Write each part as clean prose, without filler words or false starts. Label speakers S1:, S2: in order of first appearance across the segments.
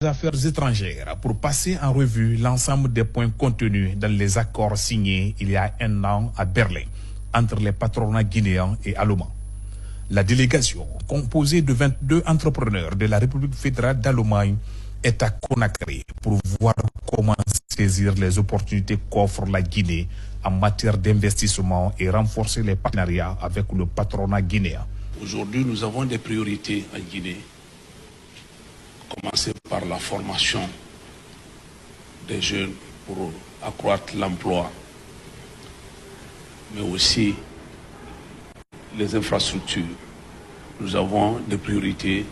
S1: Affaires étrangères pour passer en revue l'ensemble des points contenus dans les accords signés il y a un an à Berlin entre les patronats guinéens et allemands. La délégation, composée de 22 entrepreneurs de la République fédérale d'Allemagne, est à Conakry pour voir comment saisir les opportunités qu'offre la Guinée en matière d'investissement et renforcer les partenariats avec le patronat guinéen.
S2: Aujourd'hui, nous avons des priorités en Guinée. Commencer par la formation des jeunes pour accroître l'emploi, mais aussi les infrastructures. Nous avons des priorités.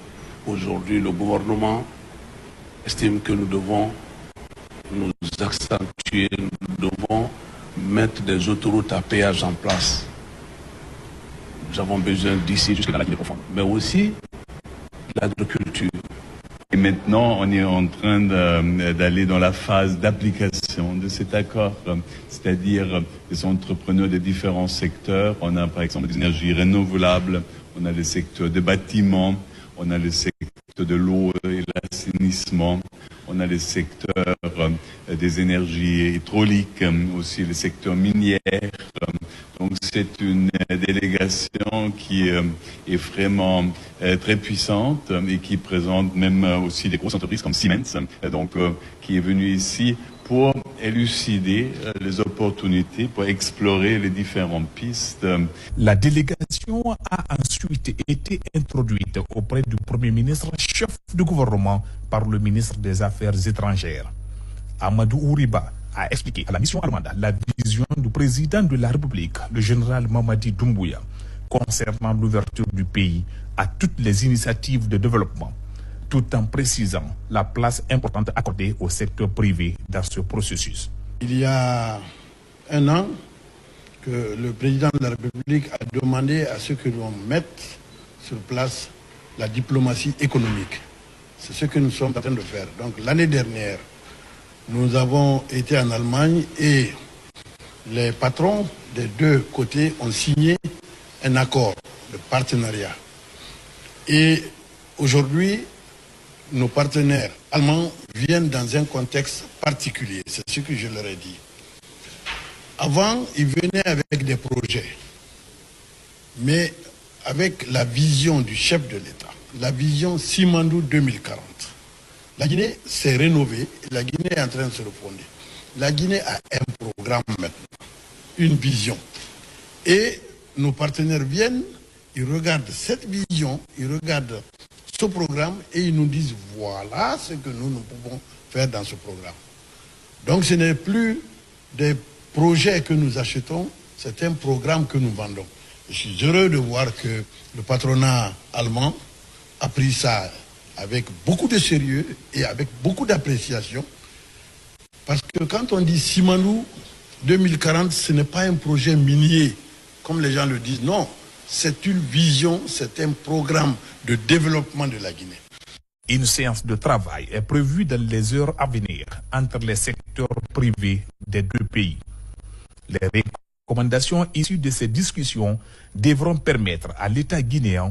S2: Aujourd'hui, le gouvernement estime que nous devons nous accentuer, nous devons mettre des autoroutes à péage en place. Nous avons besoin d'ici jusqu'à la Guinée profonde, mais aussi l'agriculture.
S3: Et maintenant, on est en train d'aller dans la phase d'application de cet accord, c'est-à-dire les entrepreneurs des différents secteurs. On a par exemple des énergies renouvelables, on a les secteurs des bâtiments, on a les secteurs de l'eau et l'assainissement, on a les secteurs des énergies hydrauliques, aussi les secteurs miniers. Donc c'est une délégation qui est vraiment très puissante et qui présente même aussi des grosses entreprises comme Siemens, donc qui est venue ici pour élucider les opportunités, pour explorer les différentes pistes.
S1: La délégation a ensuite été introduite auprès du Premier ministre, chef du gouvernement, par le ministre des Affaires étrangères. Amadou Ouriba a expliqué à la mission allemande la vision du président de la République, le général Mamadi Doumbouya, concernant l'ouverture du pays à toutes les initiatives de développement, tout en précisant la place importante accordée au secteur privé dans ce processus.
S4: Il y a un an que le président de la République a demandé à ce que l'on mette sur place la diplomatie économique. C'est ce que nous sommes en train de faire. Donc l'année dernière, nous avons été en Allemagne et les patrons des deux côtés ont signé un accord de partenariat. Et aujourd'hui, nos partenaires allemands viennent dans un contexte particulier. C'est ce que je leur ai dit. Avant, ils venaient avec des projets, mais avec la vision du chef de l'État, la vision Simandou 2040. La Guinée s'est rénovée, la Guinée est en train de se refonder. La Guinée a un programme maintenant, une vision. Et nos partenaires viennent, ils regardent cette vision, ils regardent ce programme et ils nous disent voilà ce que nous pouvons faire dans ce programme. Donc ce n'est plus des projets que nous achetons, c'est un programme que nous vendons. Je suis heureux de voir que le patronat allemand a pris ça avec beaucoup de sérieux et avec beaucoup d'appréciation. Parce que quand on dit Simandou 2040, ce n'est pas un projet minier, comme les gens le disent. Non, c'est une vision, c'est un programme de développement de la Guinée.
S1: Une séance de travail est prévue dans les heures à venir entre les secteurs privés des deux pays. Les recommandations issues de ces discussions devront permettre à l'État guinéen